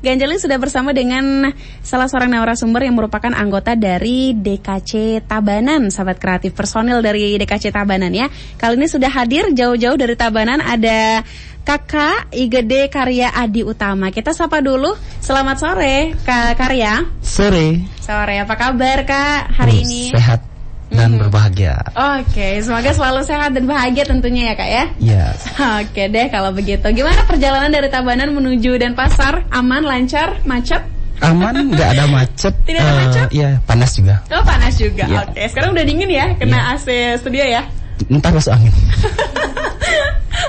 Ganjalin sudah bersama dengan salah seorang narasumber yang merupakan anggota dari DKC Tabanan, sahabat kreatif, personil dari DKC Tabanan ya. Kali ini sudah hadir jauh-jauh dari Tabanan, ada Kakak IGD Karya Adi Utama. Kita sapa dulu. Selamat sore Kak Karya. Sore. Sore, apa kabar Kak hari ini? Sehat dan berbahagia. Oke, semoga selalu sehat dan bahagia tentunya ya Kak ya. Iya. Oke deh kalau begitu. Gimana perjalanan dari Tabanan menuju Denpasar? Aman, lancar, macet? Aman, nggak ada macet. Tidak ada macet? Iya, panas juga. Oh, panas juga. Ya. Oke, sekarang udah dingin ya, kena AC studio ya. Entar masuk angin.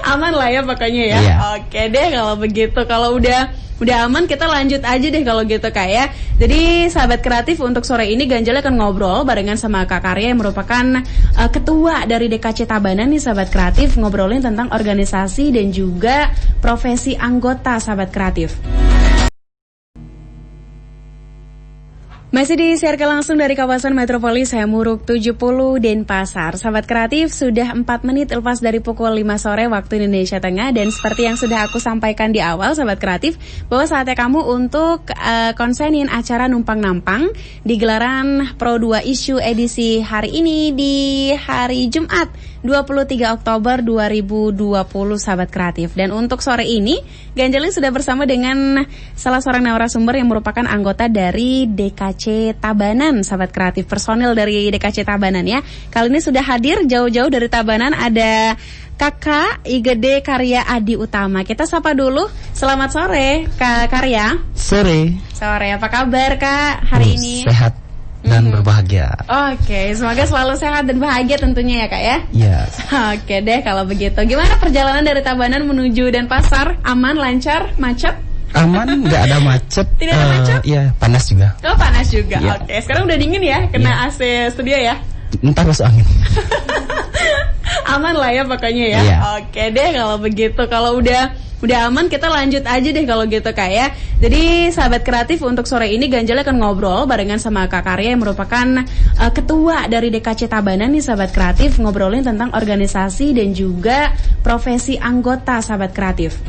Aman lah ya pokoknya ya. Ya. Oke deh kalau begitu. Kalau udah aman, kita lanjut aja deh kalau gitu Kak ya. Jadi sahabat kreatif, untuk sore ini Ganjal akan ngobrol barengan sama Kak Karya yang merupakan ketua dari DKC Tabanan nih sahabat kreatif. Ngobrolin tentang organisasi dan juga profesi anggota sahabat kreatif. Masih disiarkan langsung dari kawasan metropolis Muruk 70 Denpasar. Sahabat kreatif, sudah 4 menit lepas dari pukul 5 sore waktu Indonesia Tengah. Dan seperti yang sudah aku sampaikan di awal sahabat kreatif, bahwa saatnya kamu untuk konsenin acara Numpang Nampang di gelaran Pro 2 Issue edisi hari ini di hari Jumat 23 Oktober 2020 sahabat kreatif. Dan untuk sore ini Ganjalin sudah bersama dengan salah seorang narasumber yang merupakan anggota dari DKC Tabanan, sahabat kreatif, personil dari DKC Tabanan ya. Kali ini sudah hadir jauh-jauh dari Tabanan, ada Kakak IGD Karya Adi Utama. Kita sapa dulu. Selamat sore Kak Karya. Sore. Sore, apa kabar Kak hari ini? Sehat dan berbahagia. Oke, semoga selalu sehat dan bahagia tentunya ya Kak ya. Iya. Oke deh kalau begitu. Gimana perjalanan dari Tabanan menuju Denpasar? Aman, lancar, macet? Aman, nggak ada macet. Tidak ada macet? Iya, panas juga. Oh, panas juga. Ya. Oke, sekarang udah dingin ya, kena AC studio ya. Entar masuk angin. Aman lah ya pokoknya ya. Ya. Oke deh kalau begitu. Kalau udah aman, kita lanjut aja deh kalau gitu Kak ya. Jadi sahabat kreatif, untuk sore ini Ganjal akan ngobrol barengan sama Kak Karya yang merupakan ketua dari DKC Tabanan nih sahabat kreatif. Ngobrolin tentang organisasi dan juga profesi anggota sahabat kreatif.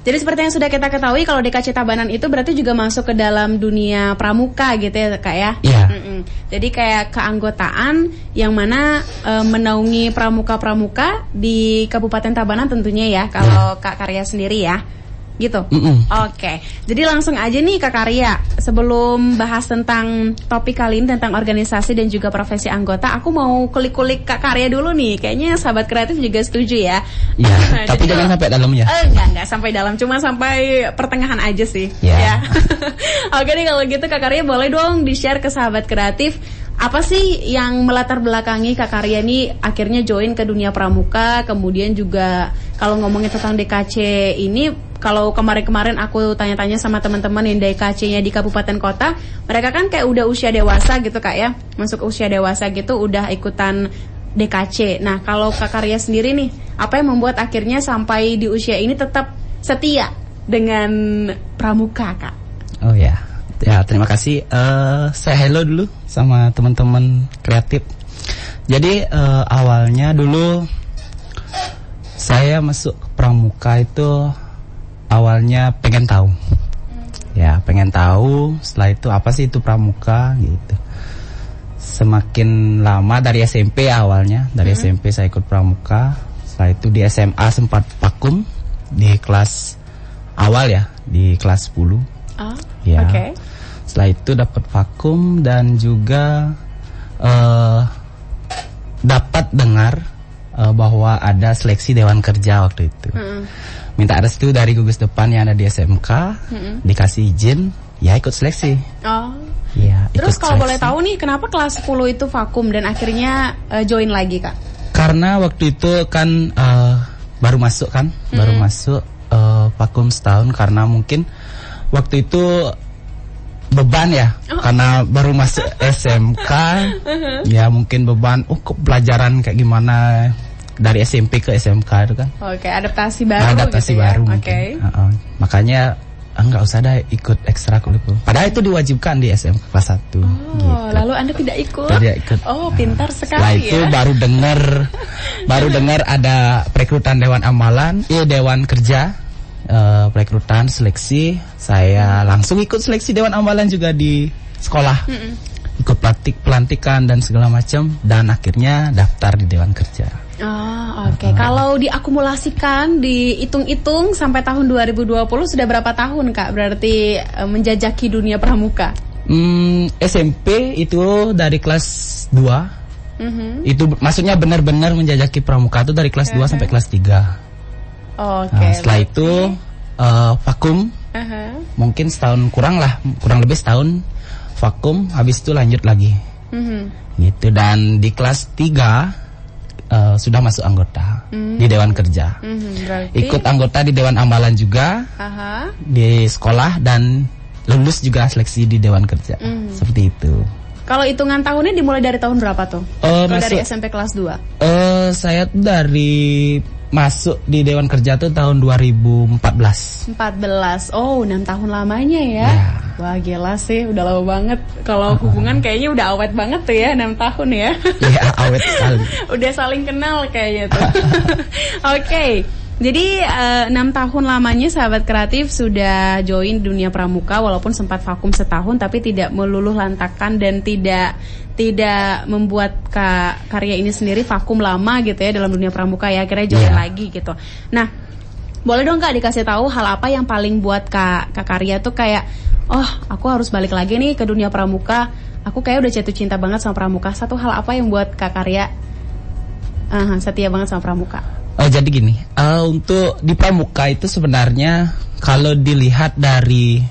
Jadi seperti yang sudah kita ketahui, kalau DKC Tabanan itu berarti juga masuk ke dalam dunia pramuka gitu ya Kak ya. Iya. Jadi kayak keanggotaan yang mana menaungi pramuka-pramuka di Kabupaten Tabanan tentunya ya, kalau Kak Karya sendiri ya. Gitu. Oke. Jadi langsung aja nih Kak Karya, sebelum bahas tentang topik kali ini tentang organisasi dan juga profesi anggota, aku mau kulik-kulik Kak Karya dulu nih. Kayaknya sahabat kreatif juga setuju ya. Iya, tapi jangan sampai dalam ya. Enggak sampai dalam, cuma sampai pertengahan aja sih. Ya. Oke deh kalau gitu Kak Karya boleh dong di-share ke sahabat kreatif, apa sih yang melatar belakangi Kak Karya nih akhirnya join ke dunia pramuka. Kemudian juga kalau ngomongin tentang DKC ini, kalau kemarin-kemarin aku tanya-tanya sama teman-teman yang DKC-nya di kabupaten kota, mereka kan kayak udah usia dewasa gitu Kak ya, masuk usia dewasa gitu udah ikutan DKC. Nah kalau Kak Karya sendiri nih, apa yang membuat akhirnya sampai di usia ini tetap setia dengan pramuka Kak? Oh ya. Ya, terima kasih. Saya hello dulu sama teman-teman kreatif. Jadi awalnya dulu saya masuk ke pramuka itu awalnya pengen tahu. Ya, pengen tahu setelah itu apa sih itu pramuka gitu. Semakin lama dari SMP awalnya, dari SMP saya ikut pramuka. Setelah itu di SMA sempat vakum di kelas awal ya, di kelas 10. Ya. Oke. Setelah itu dapat vakum dan juga dapat dengar bahwa ada seleksi Dewan Kerja waktu itu. Minta restu dari gugus depan yang ada di SMK, dikasih izin, ya ikut seleksi. Oh. Ya, Terus kalau seleksi. boleh tahu nih, kenapa kelas 10 itu vakum dan akhirnya join lagi Kak? Karena waktu itu kan baru masuk kan, baru masuk vakum setahun karena mungkin waktu itu beban ya, karena baru masuk SMK, ya mungkin beban, kok pelajaran kayak gimana dari SMP ke SMK itu kan. Oke, adaptasi baru adaptasi gitu baru ya. mungkin. Makanya nggak usah dah ikut ekstrakurikuler. Padahal itu diwajibkan di SMK kelas 1. Gitu. Lalu Anda tidak ikut? Tidak ikut. Oh, pintar sekali. Setelah itu baru dengar ada perekrutan Dewan Amalan, Dewan Kerja. perekrutan seleksi, saya langsung ikut seleksi Dewan Amalan juga di sekolah. Ikut pelantikan dan segala macam, dan akhirnya daftar di Dewan Kerja. Oke. Kalau diakumulasikan, dihitung-hitung sampai tahun 2020 sudah berapa tahun Kak berarti menjajaki dunia pramuka? SMP itu dari kelas 2. Itu maksudnya benar-benar menjajaki pramuka itu dari kelas 2 sampai kelas 3. Setelah itu vakum. Mungkin setahun kurang lebih setahun vakum, habis itu lanjut lagi. Gitu, dan di kelas 3 sudah masuk anggota di Dewan Kerja. Ikut anggota di Dewan Amalan juga di sekolah, dan lulus juga seleksi di Dewan Kerja. Seperti itu. Kalau hitungan tahunnya dimulai dari tahun berapa tuh? Dari SMP kelas 2? Saya tuh dari masuk di Dewan Kerja tuh tahun 2014. 6 tahun lamanya ya. Wah gila sih, udah lama banget. Kalau hubungan kayaknya udah awet banget tuh ya, 6 tahun ya. Iya, awet sekali. Udah saling kenal kayaknya tuh. Oke. Jadi 6 tahun lamanya sahabat kreatif sudah join dunia pramuka, walaupun sempat vakum setahun, tapi tidak meluluh lantakan dan tidak membuat karya ini sendiri vakum lama gitu ya dalam dunia pramuka ya, akhirnya join lagi gitu. Nah, boleh dong Kak dikasih tahu hal apa yang paling buat Kak Karya tuh kayak, aku harus balik lagi nih ke dunia pramuka, aku kayak udah jatuh cinta banget sama pramuka. Satu hal apa yang buat Kak Karya setia banget sama pramuka? Jadi gini, untuk di pramuka itu sebenarnya kalau dilihat dari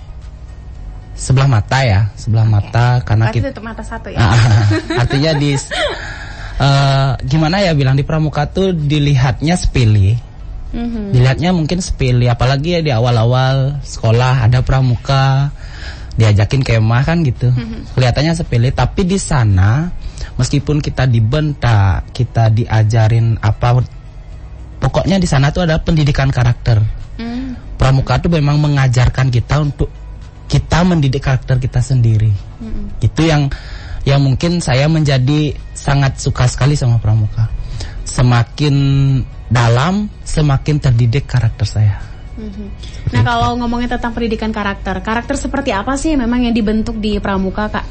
sebelah mata ya, mata, karena kita tutup mata satu ya. Artinya gimana ya bilang, di pramuka tuh dilihatnya sepele. Dilihatnya mungkin sepele, apalagi ya di awal-awal sekolah ada pramuka, diajakin kemah kan gitu. Kelihatannya sepele, tapi di sana meskipun kita dibentak, kita diajarin apa, pokoknya di sana tuh ada pendidikan karakter. Pramuka tuh memang mengajarkan kita untuk kita mendidik karakter kita sendiri. Itu yang mungkin saya menjadi sangat suka sekali sama pramuka. Semakin dalam, semakin terdidik karakter saya. Nah, kalau ngomongin tentang pendidikan karakter seperti apa sih memang yang dibentuk di pramuka, Kak?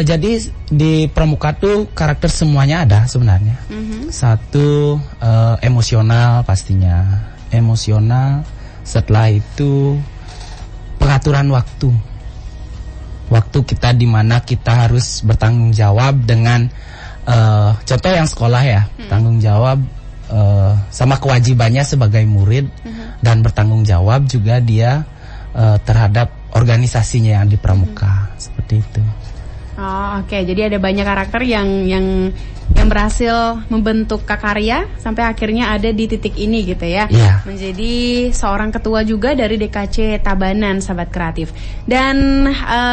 Jadi di pramuka tuh karakter semuanya ada sebenarnya. Satu, emosional pastinya. Emosional. Setelah itu pengaturan waktu. Waktu kita di mana kita harus bertanggung jawab dengan contoh yang sekolah ya, tanggung jawab sama kewajibannya sebagai murid, dan bertanggung jawab juga dia terhadap organisasinya yang di pramuka. Seperti itu. Oke. Jadi ada banyak karakter yang berhasil membentuk Kak Karya sampai akhirnya ada di titik ini gitu ya. Menjadi seorang ketua juga dari DKC Tabanan, sahabat kreatif. Dan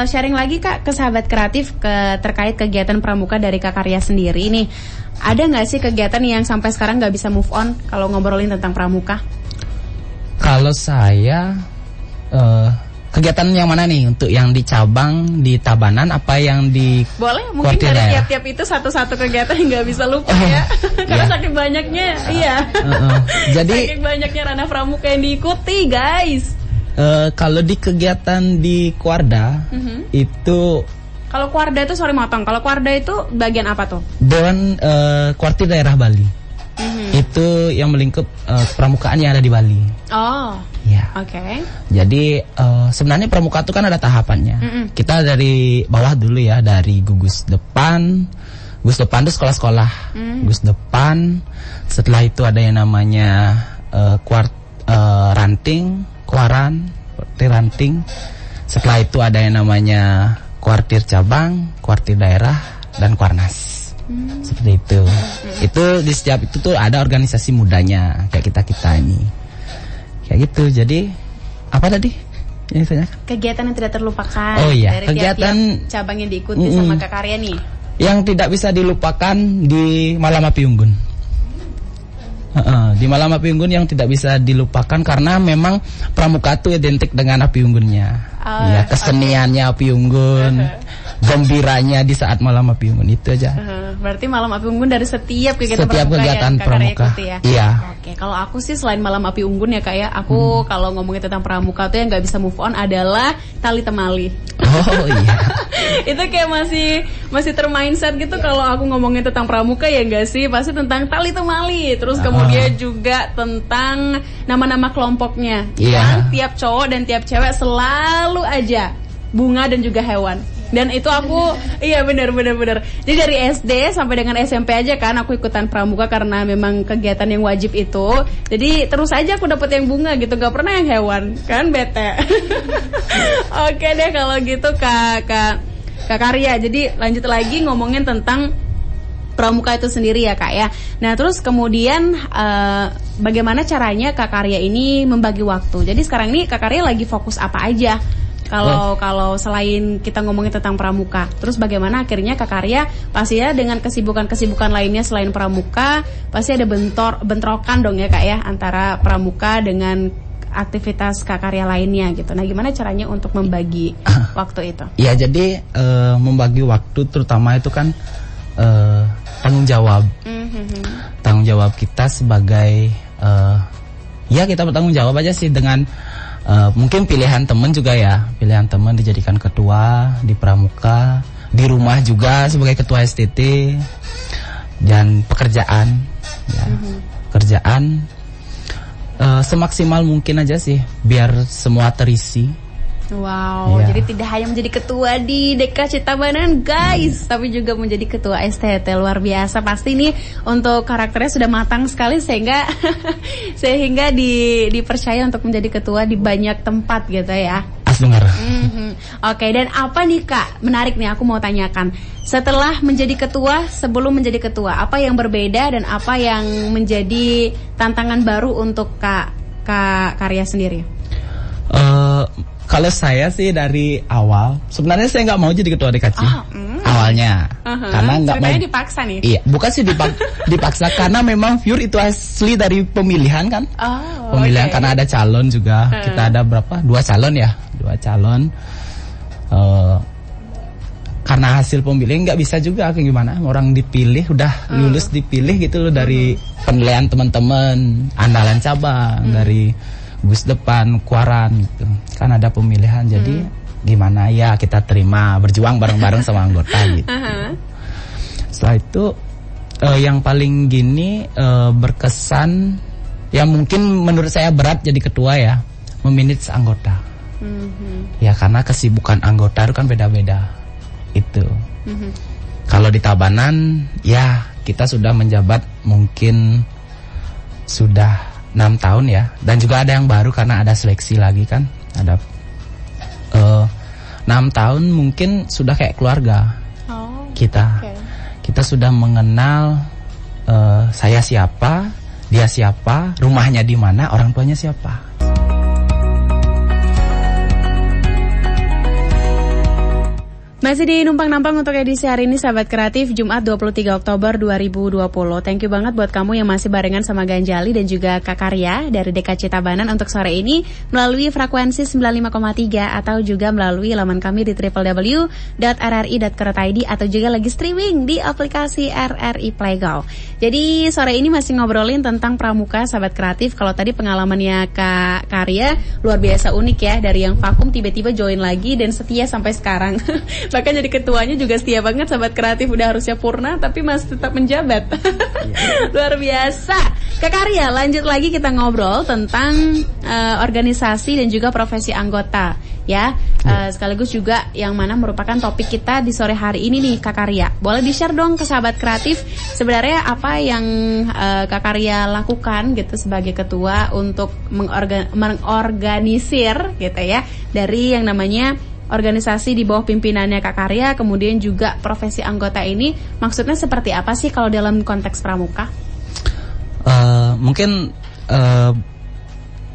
sharing lagi Kak ke sahabat kreatif terkait kegiatan pramuka dari Kak Karya sendiri nih. Ada nggak sih kegiatan yang sampai sekarang nggak bisa move on kalau ngobrolin tentang pramuka? Kalau saya kegiatan yang mana nih? Untuk yang di cabang di Tabanan apa yang di boleh, mungkin dari tiap-tiap itu satu-satu kegiatan yang nggak bisa lupa ya. Karena saking banyaknya, jadi saking banyaknya ranah pramuka yang diikuti, guys. Kalau di kegiatan di Kuarda itu, kalau Kuarda itu kalau Kuarda itu bagian apa tuh? Dewan Kuartir Daerah Bali. Itu yang melingkup pramukaan yang ada di Bali. Oke. Jadi sebenarnya pramuka itu kan ada tahapannya. Kita dari bawah dulu ya, dari gugus depan. Gugus depan itu sekolah-sekolah. Gugus depan. Setelah itu ada yang namanya ranting, kuaran, ranting. Setelah itu ada yang namanya kuartir cabang, kuartir daerah, dan kuarnas. Seperti itu. Itu di setiap itu tuh ada organisasi mudanya kayak kita ini. Kayak gitu. Jadi apa tadi? Kegiatan yang tidak terlupakan. Dari kegiatan tiap cabang yang diikuti sama Kak Karya nih. Yang tidak bisa dilupakan di Malam Api Unggun. Di Malam Api Unggun yang tidak bisa dilupakan karena memang pramuka itu identik dengan api unggunnya. Keseniannya api unggun. gembiranya di saat malam api unggun itu aja. Berarti malam api unggun dari setiap kegiatan pramuka ya? Iya. Oke, kalau aku sih selain malam api unggun ya Kak ya, aku kalau ngomongin tentang pramuka tuh yang nggak bisa move on adalah tali temali. Oh iya. Itu kayak masih termindset gitu kalau aku ngomongin tentang pramuka ya enggak sih, pasti tentang tali temali. Terus kemudian juga tentang nama-nama kelompoknya. Iya. Tiap cowok dan tiap cewek selalu aja bunga dan juga hewan. Dan itu aku iya benar. Jadi dari SD sampai dengan SMP aja kan aku ikutan pramuka karena memang kegiatan yang wajib itu. Jadi terus aja aku dapet yang bunga gitu, gak pernah yang hewan. Kan bete. Oke deh kalau gitu Kak Karya. Jadi lanjut lagi ngomongin tentang pramuka itu sendiri ya Kak ya. Nah terus kemudian bagaimana caranya Kak Karya ini membagi waktu. Jadi sekarang ini Kak Karya lagi fokus apa aja? Kalau selain kita ngomongin tentang pramuka, terus bagaimana akhirnya Kak Karya pasti ya dengan kesibukan lainnya selain pramuka pasti ada bentrokan dong ya Kak ya antara pramuka dengan aktivitas Kak Karya lainnya gitu. Nah gimana caranya untuk membagi waktu itu? Ya jadi membagi waktu terutama itu kan tanggung jawab. Tanggung jawab kita sebagai ya kita bertanggung jawab aja sih dengan mungkin pilihan teman juga ya, pilihan teman dijadikan ketua di pramuka, di rumah juga sebagai ketua STT, dan pekerjaan ya, kerjaan semaksimal mungkin aja sih biar semua terisi. Wow, jadi tidak hanya menjadi ketua di DK Citabanan guys, tapi juga menjadi ketua STT. Luar biasa, pasti nih untuk karakternya sudah matang sekali sehingga dipercaya untuk menjadi ketua di banyak tempat gitu ya. Dengar. Oke, dan apa nih Kak? Menarik nih aku mau tanyakan. Setelah menjadi ketua, sebelum menjadi ketua, apa yang berbeda dan apa yang menjadi tantangan baru untuk Kak Karya sendiri? Kalau saya sih dari awal sebenarnya saya nggak mau jadi ketua DKC awalnya karena nggak mau. Dipaksa nih? Iya, bukan sih dipaksa karena memang Pure itu asli dari pemilihan kan. Pemilihan karena ada calon juga. Kita ada berapa? 2 calon ya, 2 calon. Karena hasil pemilihan nggak bisa juga kayak gimana orang dipilih udah lulus dipilih gitu loh dari penilaian teman-teman andalan cabang dari bus depan, kuaran gitu. Kan ada pemilihan jadi gimana ya kita terima berjuang bareng-bareng sama anggota gitu. Setelah itu yang paling gini berkesan ya mungkin menurut saya berat jadi ketua ya, memanage anggota. Ya karena kesibukan anggota itu kan beda-beda itu. Kalau di Tabanan ya kita sudah menjabat mungkin sudah 6 tahun ya, dan juga ada yang baru karena ada seleksi lagi kan, ada 6 tahun mungkin sudah kayak keluarga kita. Kita sudah mengenal saya siapa, dia siapa, rumahnya di mana, orang tuanya siapa. Masih di Numpang-Nampang untuk edisi hari ini Sahabat Kreatif Jumat 23 Oktober 2020. Thank you banget buat kamu yang masih barengan sama Ganjali dan juga Kak Karya dari DK Citabanan untuk sore ini melalui frekuensi 95,3 atau juga melalui laman kami di www.rri.co.id atau juga lagi streaming di aplikasi RRI Playgo. Jadi sore ini masih ngobrolin tentang pramuka Sahabat Kreatif. Kalau tadi pengalamannya Kak Karya luar biasa unik ya, dari yang vakum tiba-tiba join lagi dan setia sampai sekarang. Bahkan jadi ketuanya juga setia banget Sahabat Kreatif, udah harusnya purna tapi masih tetap menjabat. Luar biasa. Kak Karya, lanjut lagi kita ngobrol tentang organisasi dan juga profesi anggota ya. Sekaligus juga yang mana merupakan topik kita di sore hari ini nih Kak Karya. Boleh di-share dong ke Sahabat Kreatif sebenarnya apa yang Kak Karya lakukan gitu sebagai ketua untuk mengorganisir gitu ya dari yang namanya organisasi di bawah pimpinannya Kak Karya, kemudian juga profesi anggota ini maksudnya seperti apa sih kalau dalam konteks pramuka? Mungkin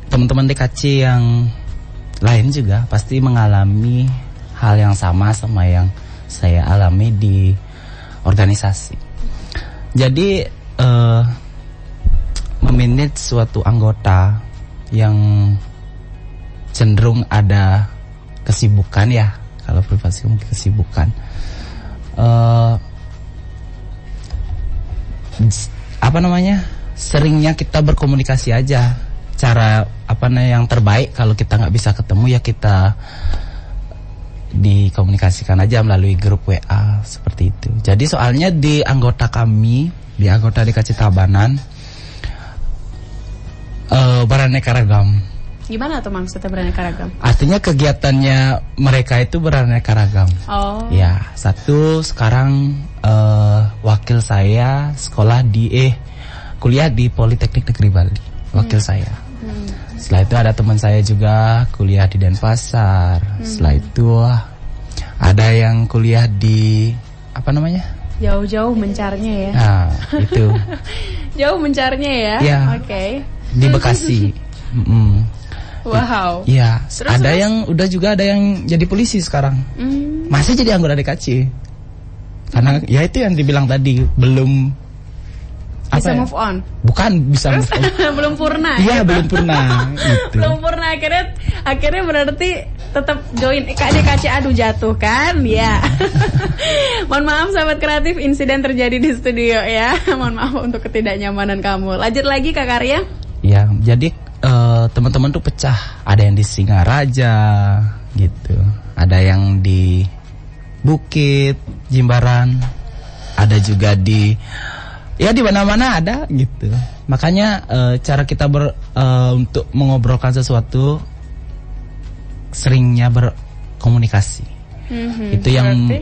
teman-teman DKC yang lain juga pasti mengalami hal yang sama yang saya alami di organisasi. Jadi memanage suatu anggota yang cenderung ada kesibukan ya, Kalau privasi mungkin kesibukan. Seringnya kita berkomunikasi aja. Cara yang terbaik kalau kita nggak bisa ketemu ya kita dikomunikasikan aja melalui grup WA seperti itu. Jadi soalnya di anggota DKC Tabanan beraneka ragam. Gimana tuh maksudnya beraneka ragam? Artinya kegiatannya mereka itu beraneka ragam. Oh. Ya, satu sekarang wakil saya kuliah di Politeknik Negeri Bali. Wakil saya. Setelah itu ada teman saya juga kuliah di Denpasar. Setelah itu ada yang kuliah di Jauh-jauh mencarnya ya. Nah, itu. Jauh mencarnya ya. Ya. Oke. Di Bekasi. Wow. Iya. Ada yang jadi polisi sekarang. Masih jadi anggota DKC. Karena ya itu yang dibilang tadi belum bisa move on. Bukan bisa move on. Belum purna. Iya, belum purna. Gitu. Belum purna akhirnya berarti tetap join DKC. Aduh, jatuh kan? Ya. Mohon maaf sahabat kreatif, insiden terjadi di studio ya. Mohon maaf untuk ketidaknyamanan kamu. Lanjut lagi Kak Karya. Ya, jadi teman-teman tuh pecah. Ada yang di Singaraja gitu. Ada yang di Bukit Jimbaran. Ada juga di mana-mana ada gitu. Makanya cara kita untuk mengobrolkan sesuatu seringnya berkomunikasi. Itu yang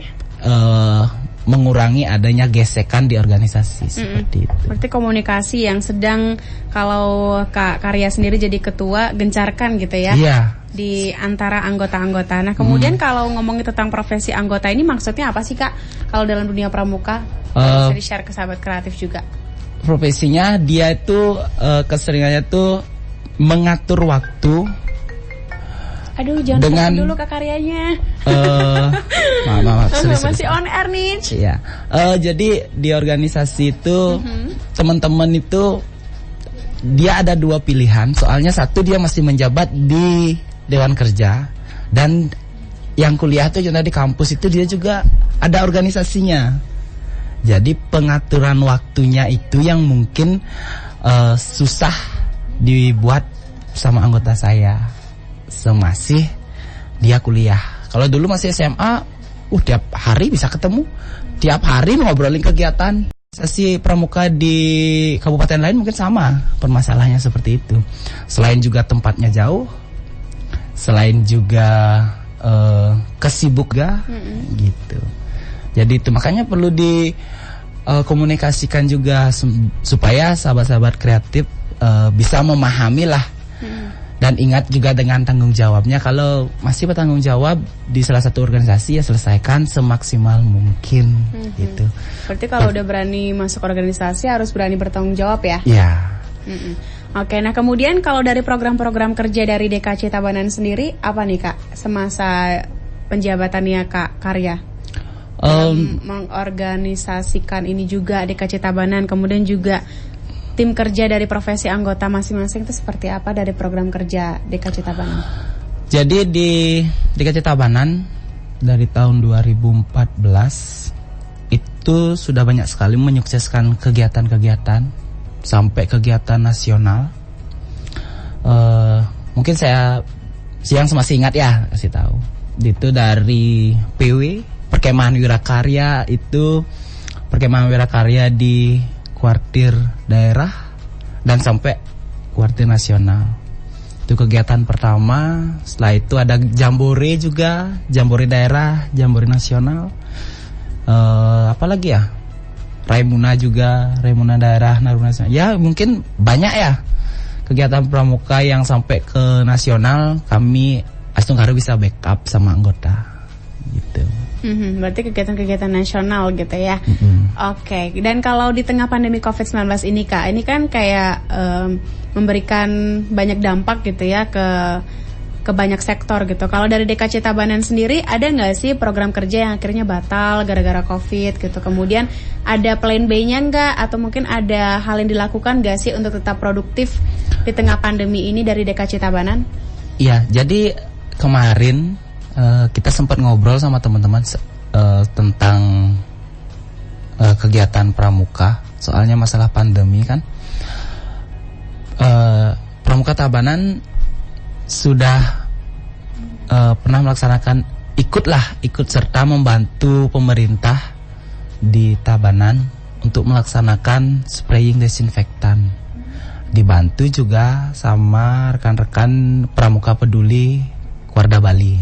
mengurangi adanya gesekan di organisasi seperti itu. Berarti komunikasi yang sedang kalau Kak Karya sendiri jadi ketua gencarkan gitu ya. Iya. Di antara anggota-anggota. Nah, kemudian kalau ngomongin tentang profesi anggota ini maksudnya apa sih Kak? Kalau dalam dunia pramuka bisa di-share ke sahabat kreatif juga. Profesinya dia itu keseringannya tuh mengatur waktu. Aduh, jangan dengan dulu Kak Karyanya. Maaf, masih on air nih. Iya. Jadi di organisasi itu teman-teman itu dia ada dua pilihan. Soalnya satu dia masih menjabat di Dewan Kerja, dan yang kuliah tuh contoh di kampus itu dia juga ada organisasinya. Jadi pengaturan waktunya itu yang mungkin susah dibuat sama anggota saya semasih dia kuliah. Kalau dulu masih SMA, tiap hari bisa ketemu, tiap hari ngobrolin kegiatan. Sesi pramuka di kabupaten lain mungkin sama permasalahannya seperti itu. Selain juga tempatnya jauh, selain juga kesibuk gitu. Jadi itu makanya perlu dikomunikasikan juga supaya sahabat-sahabat kreatif bisa memahami lah. Dan ingat juga dengan tanggung jawabnya. Kalau masih bertanggung jawab di salah satu organisasi ya selesaikan semaksimal mungkin gitu. Berarti kalau udah berani masuk organisasi harus berani bertanggung jawab ya? Iya. Oke, nah kemudian kalau dari program-program kerja dari DKC Tabanan sendiri apa nih Kak semasa penjabatannya Kak Karya? Mengorganisasikan ini juga DKC Tabanan, kemudian juga tim kerja dari profesi anggota masing-masing itu seperti apa dari program kerja DKC Tabanan? Jadi di DKC Tabanan dari tahun 2014 itu sudah banyak sekali menyukseskan kegiatan-kegiatan sampai kegiatan nasional. Mungkin saya masih ingat ya, kasih tahu. Itu dari PW Perkemahan Wirakarya, itu Perkemahan Wirakarya di kuartir daerah dan sampai kuartir nasional. Itu kegiatan pertama. Setelah itu ada jambore juga, jambore daerah, jambore nasional. Apa lagi ya? Raimuna juga, Raimuna daerah, Naruna nasional. Ya mungkin banyak ya kegiatan pramuka yang sampai ke nasional. Kami Astungkara bisa backup sama anggota gitu. Berarti kegiatan-kegiatan nasional gitu ya. Oke. Dan kalau di tengah pandemi COVID-19 ini Kak, ini kan kayak memberikan banyak dampak gitu ya ke banyak sektor gitu. Kalau dari DKC Tabanan sendiri ada nggak sih program kerja yang akhirnya batal gara-gara COVID gitu? Kemudian ada plan B-nya nggak? Atau mungkin ada hal yang dilakukan nggak sih untuk tetap produktif di tengah pandemi ini dari DKC Tabanan? Iya, jadi kemarin kita sempat ngobrol sama teman-teman tentang kegiatan pramuka. Soalnya masalah pandemi kan. Pramuka Tabanan sudah pernah melaksanakan ikut serta membantu pemerintah di Tabanan untuk melaksanakan spraying desinfektan. Dibantu juga sama rekan-rekan Pramuka Peduli Kuarda Bali.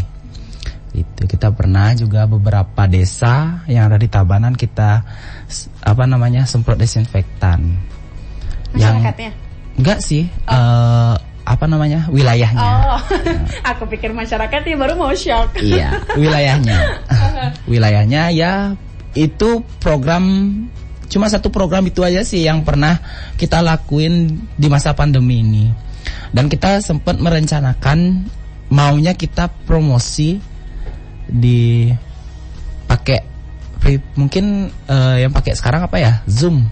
Itu kita pernah juga beberapa desa yang ada di Tabanan kita semprot desinfektan. Masyarakatnya? Enggak sih, wilayahnya. Oh, aku pikir masyarakatnya, baru mau shock. Iya, wilayahnya. Wilayahnya ya itu program, cuma satu program itu aja sih yang pernah kita lakuin di masa pandemi ini. Dan kita sempat merencanakan maunya kita promosi di pakai mungkin yang pakai sekarang Zoom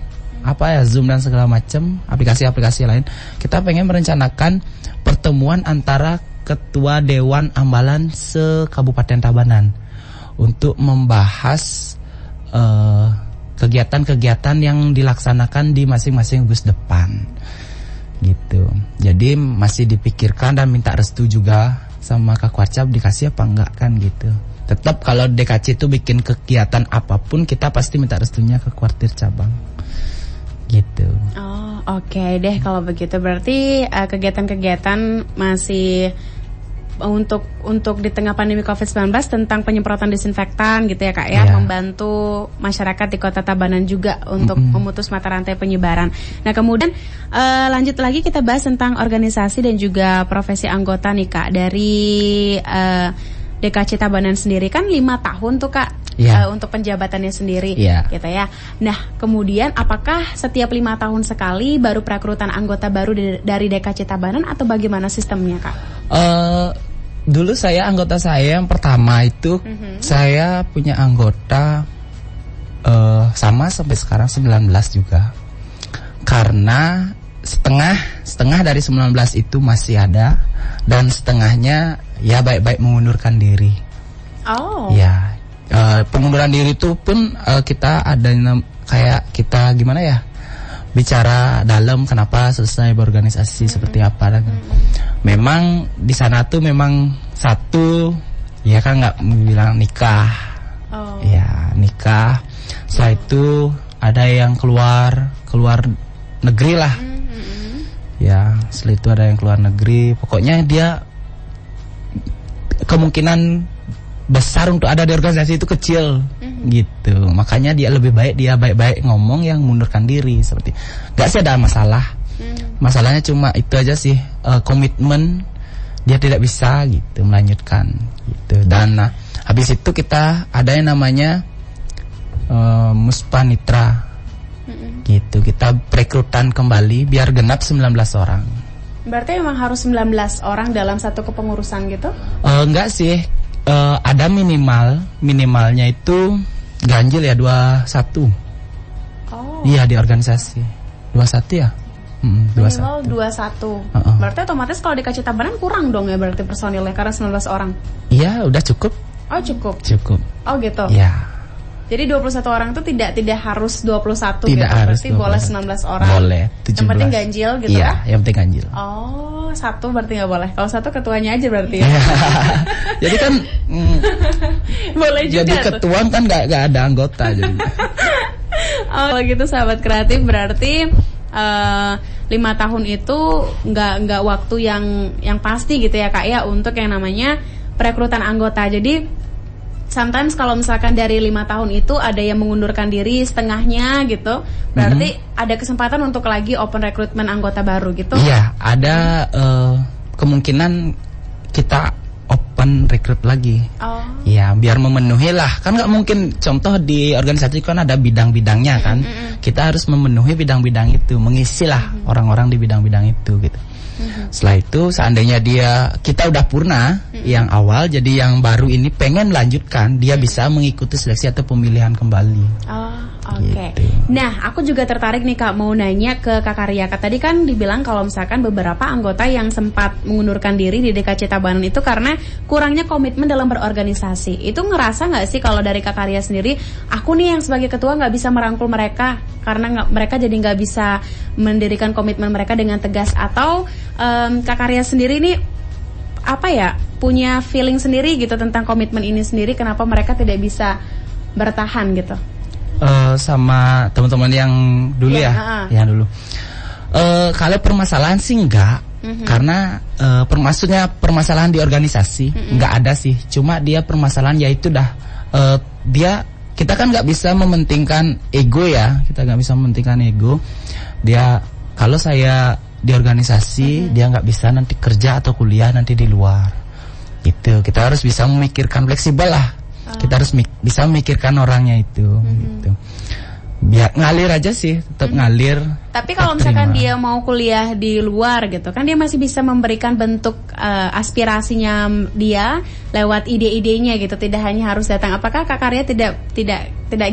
dan segala macam aplikasi-aplikasi lain. Kita pengen merencanakan pertemuan antara Ketua Dewan Ambalan se-Kabupaten Tabanan untuk membahas kegiatan-kegiatan yang dilaksanakan di masing-masing gus depan gitu. Jadi masih dipikirkan dan minta restu juga sama Kak Kuarcap dikasih apa enggak kan gitu. Tetap kalau DKC itu bikin kegiatan apapun kita pasti minta restunya ke kuartir cabang gitu. Oh, oke deh kalau begitu. Berarti kegiatan-kegiatan masih untuk di tengah pandemi COVID-19 tentang penyemprotan disinfektan gitu ya Kak ya, membantu masyarakat di Kota Tabanan juga untuk memutus mata rantai penyebaran. Nah kemudian lanjut lagi kita bahas tentang organisasi dan juga profesi anggota nih Kak dari DKC Tabanan sendiri kan 5 tahun tuh Kak. Untuk penjabatannya sendiri gitu ya. Nah kemudian apakah setiap 5 tahun sekali baru perekrutan anggota baru dari DKC Tabanan atau bagaimana sistemnya Kak? Dulu anggota saya yang pertama itu saya punya anggota sama sampai sekarang 19 juga. Karena setengah dari 19 itu masih ada dan setengahnya ya baik-baik mengundurkan diri. Oh. Ya. Pengunduran diri itu pun kita ada kayak kita gimana ya bicara dalam kenapa selesai berorganisasi seperti apa dan memang di sana tuh memang satu ya kan nggak bilang nikah ya nikah setelah itu ada yang keluar negeri lah ya setelah itu ada yang keluar negeri pokoknya dia kemungkinan besar untuk ada di organisasi itu kecil gitu. Makanya dia lebih baik baik-baik ngomong yang mundurkan diri seperti. Gak sih ada masalah. Masalahnya cuma itu aja sih komitmen dia tidak bisa gitu melanjutkan gitu. Dan habis itu kita ada yang namanya Muspanitra gitu. Kita perekrutan kembali biar genap 19 orang. Berarti memang harus 19 orang dalam satu kepengurusan gitu? Enggak sih. Ada minimalnya itu ganjil ya 21. Oh. Iya di organisasi 21 ya. 21. Minimal 21. Berarti otomatis kalau di KC Tabanan kurang dong ya berarti personilnya karena 19 orang. Iya udah cukup. Oh cukup. Oh gitu. Iya. Jadi 21 orang itu tidak harus 21 tidak gitu. Harus berarti 12. Boleh 19 orang. Boleh 17. Yang penting ganjil gitu iya, kan? Yang penting ganjil. Oh, 1 berarti nggak boleh. Kalau 1 ketuanya aja berarti ya. Jadi kan boleh juga. Jadi ketua kan nggak ada anggota jadi. Kalau gitu sahabat kreatif berarti 5 tahun itu nggak waktu yang pasti gitu ya Kak ya untuk yang namanya perekrutan anggota. Jadi sometimes kalau misalkan dari 5 tahun itu ada yang mengundurkan diri setengahnya gitu, berarti ada kesempatan untuk lagi open rekrutmen anggota baru gitu. Iya, ada kemungkinan kita open rekrut lagi. Oh. Ya, biar memenuhi lah. Kan nggak mungkin contoh di organisasi kan ada bidang-bidangnya kan. Kita harus memenuhi bidang-bidang itu, mengisi lah orang-orang di bidang-bidang itu gitu. Setelah itu seandainya kita udah purna yang awal, jadi yang baru ini pengen melanjutkan, dia bisa mengikuti seleksi atau pemilihan kembali. Oke. Gitu. Nah, aku juga tertarik nih Kak, mau nanya ke Kak Karya. Kak, tadi kan dibilang kalau misalkan beberapa anggota yang sempat mengundurkan diri di DKC Tabanan itu karena kurangnya komitmen dalam berorganisasi. Itu ngerasa nggak sih kalau dari Kak Karya sendiri, aku nih yang sebagai ketua nggak bisa merangkul mereka karena mereka jadi nggak bisa mendirikan komitmen mereka dengan tegas, atau Kak Karya sendiri nih apa ya, punya feeling sendiri gitu tentang komitmen ini sendiri, kenapa mereka tidak bisa bertahan gitu? Sama teman-teman yang dulu yang dulu. Kalau permasalahan sih enggak, karena maksudnya permasalahan di organisasi enggak ada sih. Cuma dia permasalahan yaitu kita kan nggak bisa mementingkan ego ya, kita nggak bisa mementingkan ego. Dia kalau saya di organisasi, dia nggak bisa nanti kerja atau kuliah nanti di luar. Gitu. Kita harus bisa memikirkan fleksibel lah. Kita harus bisa memikirkan orangnya itu, gitu. Biar ngalir aja sih, tetap ngalir. Tapi kalau misalkan dia mau kuliah di luar gitu, kan dia masih bisa memberikan bentuk aspirasinya dia lewat ide-idenya gitu, tidak hanya harus datang. Apakah Kak Karya tidak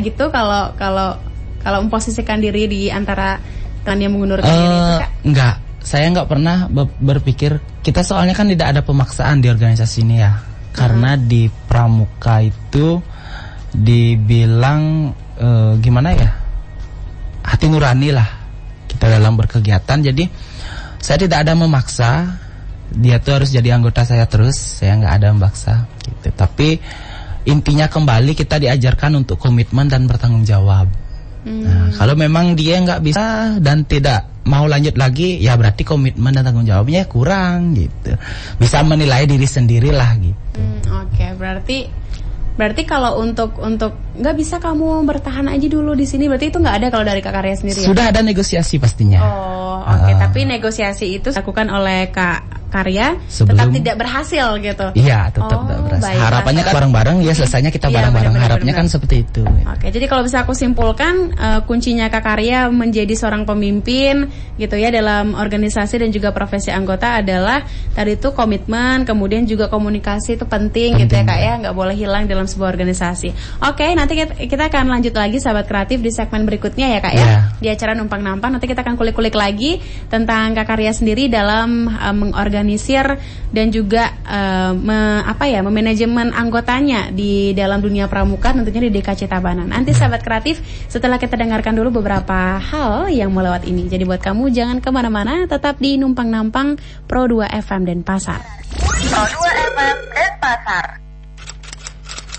gitu kalau memposisikan diri di antara kan yang mengundurkan diri itu, Kak? Enggak, saya enggak pernah berpikir. Kita soalnya kan tidak ada pemaksaan di organisasi ini ya. Karena di pramuka itu dibilang gimana ya, hati nurani lah kita dalam berkegiatan. Jadi saya tidak ada memaksa dia tuh harus jadi anggota saya terus, saya nggak ada memaksa gitu. Tapi intinya kembali kita diajarkan untuk komitmen dan bertanggung jawab. Nah, kalau memang dia nggak bisa dan tidak mau lanjut lagi, ya berarti komitmen dan tanggung jawabnya kurang gitu. Bisa menilai diri sendirilah gitu. Oke, berarti kalau untuk nggak bisa kamu bertahan aja dulu di sini, berarti itu nggak ada kalau dari Kak Karya sendiri ya? Sudah ada negosiasi pastinya. Oke. Tapi negosiasi itu dilakukan oleh Kak Karya tetap tidak berhasil gitu. Iya, tetap tidak berhasil. Harapannya kan bareng-bareng ya, selesainya kita bareng-bareng. Harapnya kan seperti itu. Oke, jadi kalau bisa aku simpulkan, kuncinya Kak Karya menjadi seorang pemimpin gitu ya dalam organisasi dan juga profesi anggota adalah tadi itu komitmen, kemudian juga komunikasi itu penting gitu ya Kak ya, nggak boleh hilang dalam sebuah organisasi. Oke, nanti kita akan lanjut lagi sahabat kreatif di segmen berikutnya ya Kak ya. Di acara Numpang Nampang nanti kita akan kulik-kulik lagi tentang Kak Karya sendiri dalam mengorganisir dan juga memanajemen anggotanya di dalam dunia pramuka, tentunya di DKC Tabanan. Nanti sahabat kreatif, setelah kita dengarkan dulu beberapa hal yang melewat ini. Jadi buat kamu jangan kemana-mana, tetap di Numpang Nampang Pro 2 FM Denpasar. Pro 2 FM Denpasar.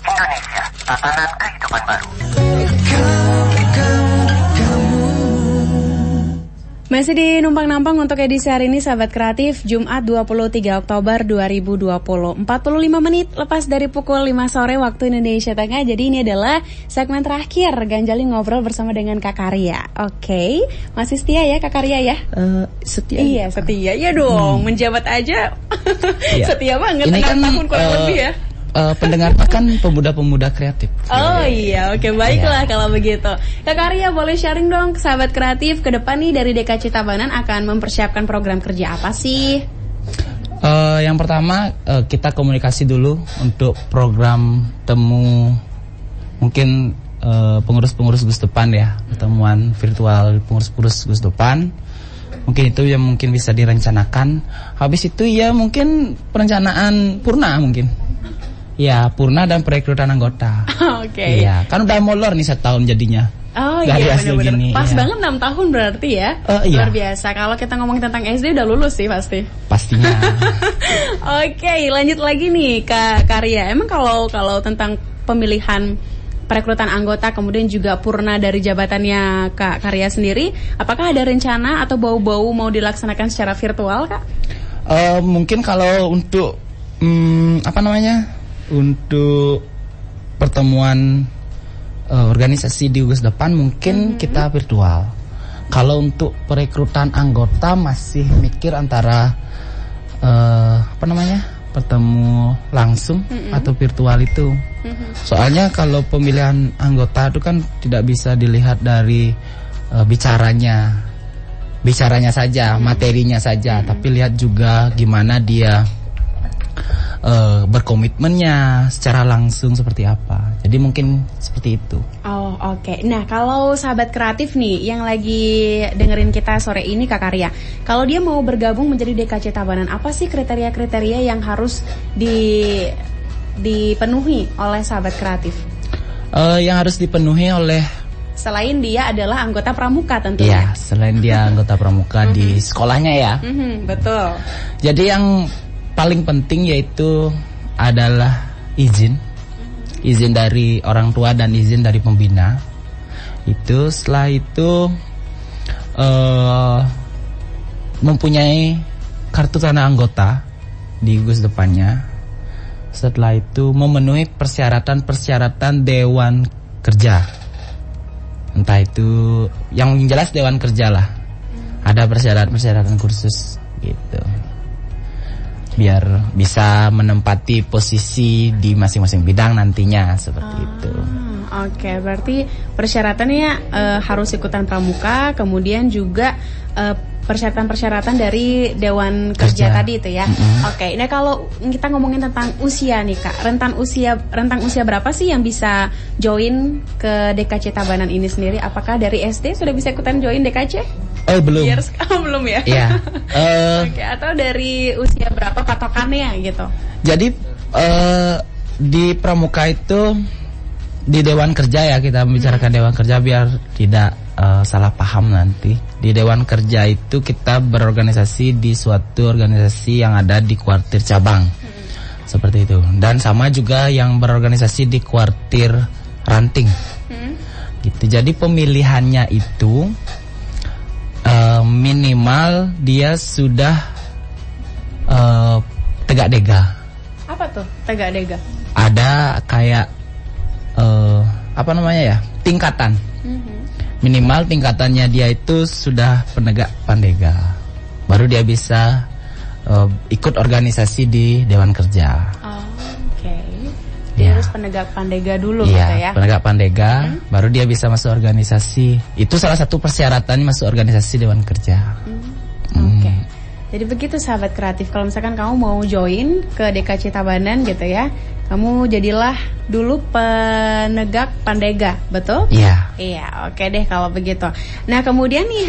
Indonesia, tatanan kehidupan baru. Masih di Numpang Nampang untuk edisi hari ini sahabat kreatif, Jumat 23 Oktober 2020, 45 menit lepas dari pukul 5 sore waktu Indonesia Tengah. Jadi ini adalah segmen terakhir Ganjalin Ngobrol bersama dengan Kak Karya. Oke, masih setia ya Kak Karya ya? Setia. Iya setia, ya dong, menjabat aja setia banget, ini 6 kan, tahun kurang lebih ya. Pendengarnya kan pemuda-pemuda kreatif. Oh iya, oke, baiklah kalau begitu. Kak Karya boleh sharing dong ke sahabat kreatif, ke depan nih dari DKC Tabanan akan mempersiapkan program kerja apa sih? Yang pertama kita komunikasi dulu untuk program temu mungkin pengurus-pengurus Gus Depan ya, pertemuan virtual pengurus-pengurus Gus Depan. Mungkin itu yang mungkin bisa direncanakan. Habis itu ya mungkin perencanaan purna mungkin. Ya, purna dan perekrutan anggota. Oke. Iya, kan udah molor nih 1 tahun jadinya. Oh iya, benar-benar. Pas ya. banget 6 tahun berarti ya. Iya. Luar biasa. Kalau kita ngomongin tentang SD udah lulus sih pasti. Pastinya. Oke, lanjut lagi nih Kak Karya. Emang kalau tentang pemilihan perekrutan anggota kemudian juga purna dari jabatannya Kak Karya sendiri, apakah ada rencana atau bau-bau mau dilaksanakan secara virtual, Kak? Mungkin kalau untuk untuk pertemuan organisasi di Gus Depan mungkin kita virtual. Kalau untuk perekrutan anggota masih mikir antara bertemu langsung atau virtual itu. Soalnya kalau pemilihan anggota itu kan tidak bisa dilihat dari bicaranya saja, materinya saja, tapi lihat juga gimana dia berkomitmennya secara langsung seperti apa. Jadi mungkin seperti itu. Oh, oke. Nah, kalau sahabat kreatif nih yang lagi dengerin kita sore ini Kak Karya, kalau dia mau bergabung menjadi DKC Tabanan, apa sih kriteria-kriteria yang harus dipenuhi oleh sahabat kreatif? Yang harus dipenuhi oleh, selain dia adalah anggota pramuka tentunya. ya, selain dia anggota pramuka di sekolahnya ya. Betul. Jadi yang paling penting yaitu adalah izin dari orang tua dan izin dari pembina. Itu setelah itu mempunyai kartu tanda anggota di GUS depannya. Setelah itu memenuhi persyaratan Dewan Kerja. Entah itu yang jelas Dewan Kerja lah. Ada persyaratan kursus gitu. Biar bisa menempati posisi di masing-masing bidang nantinya seperti itu. Oke, berarti persyaratannya harus ikutan pramuka, kemudian juga persyaratan-persyaratan dari Dewan Kerja tadi itu ya. Oke, nah kalau kita ngomongin tentang usia nih Kak, rentang usia berapa sih yang bisa join ke DKC Tabanan ini sendiri? Apakah dari SD sudah bisa ikutan join DKC? Oh belum. Belum ya? Iya. Oke, atau dari usia berapa patokannya gitu? Jadi di pramuka itu di Dewan Kerja ya, kita membicarakan Dewan Kerja biar tidak salah paham nanti. Di Dewan Kerja itu kita berorganisasi di suatu organisasi yang ada di kuartir cabang. Seperti itu. Dan sama juga yang berorganisasi di kuartir ranting. Gitu. Jadi pemilihannya itu minimal dia sudah tegak dega. Apa tuh tegak dega? Ada kayak apa namanya ya, tingkatan. Minimal tingkatannya dia itu sudah penegak pandega, baru dia bisa ikut organisasi di Dewan Kerja. Oke. Dia harus penegak pandega dulu gitu ya. Penegak pandega, baru dia bisa masuk organisasi. Itu salah satu persyaratan masuk organisasi Dewan Kerja. Oke. Jadi begitu sahabat kreatif, kalau misalkan kamu mau join ke DKC Tabanan gitu ya, kamu jadilah dulu penegak pandega, betul? Iya. Iya, oke deh kalau begitu. Nah kemudian nih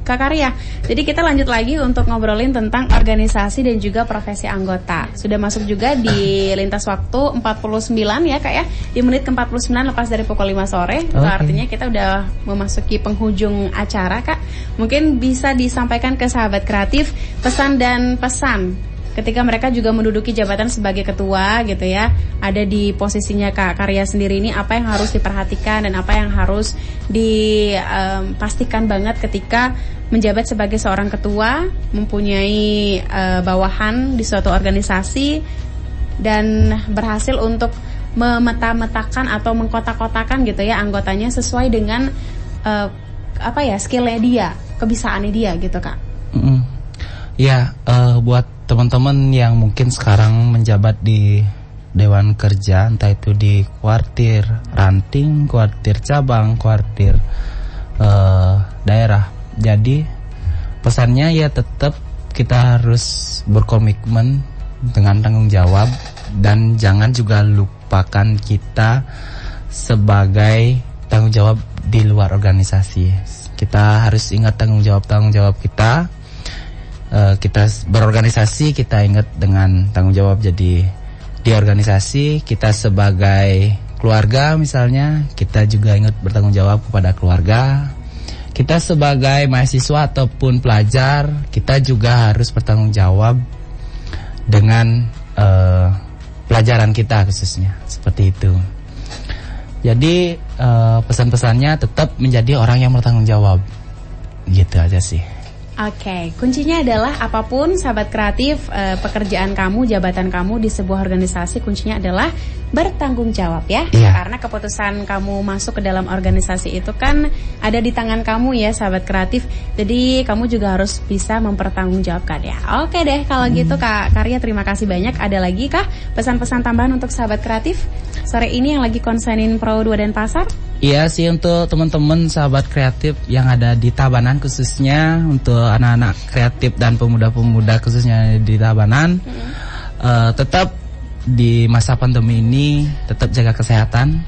Kak Karya, jadi kita lanjut lagi untuk ngobrolin tentang organisasi dan juga profesi anggota. Sudah masuk juga di lintas waktu 49 ya Kak ya, di menit ke-49 lepas dari pukul 5 sore. Itu artinya kita udah memasuki penghujung acara Kak. Mungkin bisa disampaikan ke sahabat kreatif pesan dan pesan ketika mereka juga menduduki jabatan sebagai ketua gitu ya, ada di posisinya Kak Karya sendiri ini, apa yang harus diperhatikan dan apa yang harus dipastikan banget ketika menjabat sebagai seorang ketua, mempunyai bawahan di suatu organisasi dan berhasil untuk memeta-metakan atau mengkotak-kotakan gitu ya anggotanya sesuai dengan skillnya dia, kebisaannya dia gitu Kak. Ya, buat teman-teman yang mungkin sekarang menjabat di Dewan Kerja, entah itu di kuartir ranting, kuartir cabang, kuartir daerah. Jadi pesannya ya tetap kita harus berkomitmen dengan tanggung jawab, dan jangan juga lupakan kita sebagai tanggung jawab di luar organisasi. Kita harus ingat tanggung jawab kita. Kita berorganisasi, kita ingat dengan tanggung jawab jadi di organisasi. Kita sebagai keluarga misalnya, kita juga ingat bertanggung jawab kepada keluarga. Kita sebagai mahasiswa ataupun pelajar, kita juga harus bertanggung jawab dengan pelajaran kita khususnya, seperti itu. Jadi pesan-pesannya tetap menjadi orang yang bertanggung jawab, gitu aja sih. Oke, kuncinya adalah apapun sahabat kreatif, pekerjaan kamu, jabatan kamu di sebuah organisasi, kuncinya adalah bertanggung jawab ya. Karena keputusan kamu masuk ke dalam organisasi itu kan ada di tangan kamu ya sahabat kreatif. Jadi kamu juga harus bisa mempertanggungjawabkan ya. Oke deh kalau gitu Kak Karya, terima kasih banyak. Ada lagi kah pesan-pesan tambahan untuk sahabat kreatif sore ini yang lagi konsenin Pro 2 Denpasar? Iya sih, untuk teman-teman sahabat kreatif yang ada di Tabanan, khususnya untuk anak-anak kreatif dan pemuda-pemuda khususnya di Tabanan, tetap di masa pandemi ini tetap jaga kesehatan,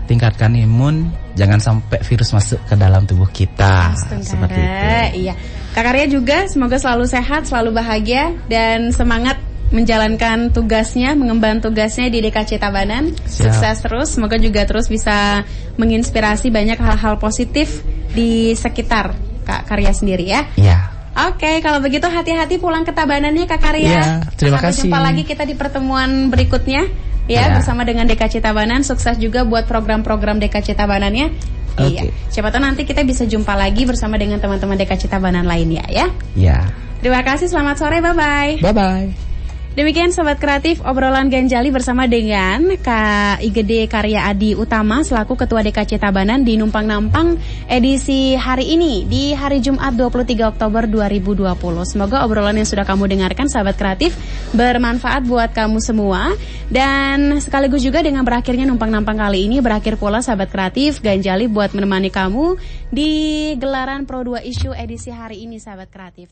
tingkatkan imun, jangan sampai virus masuk ke dalam tubuh kita. Seperti itu. Iya. Kak Karya juga semoga selalu sehat, selalu bahagia dan semangat menjalankan tugasnya, mengemban tugasnya di DKC Tabanan. Siap. Sukses terus, semoga juga terus bisa menginspirasi banyak hal-hal positif di sekitar Kak Karya sendiri ya. Iya. Oke, kalau begitu hati-hati pulang ke Tabanannya Kak Karya. Iya, terima Sampai kasih. jumpa lagi kita di pertemuan berikutnya ya, bersama dengan DKC Tabanan. Sukses juga buat program-program DKC Tabanannya. Iya. Siapa tahu nanti kita bisa jumpa lagi bersama dengan teman-teman DKC Tabanan lainnya ya. Iya. Terima kasih, selamat sore, bye-bye. Bye-bye. Demikian Sobat Kreatif, obrolan Ganjali bersama dengan Kak IGD Karya Adi Utama selaku Ketua DKC Tabanan di Numpang Nampang edisi hari ini di hari Jumat 23 Oktober 2020. Semoga obrolan yang sudah kamu dengarkan Sobat Kreatif bermanfaat buat kamu semua. Dan sekaligus juga dengan berakhirnya Numpang Nampang kali ini berakhir pula Sobat Kreatif Ganjali buat menemani kamu di gelaran Pro 2 Issue edisi hari ini Sobat Kreatif.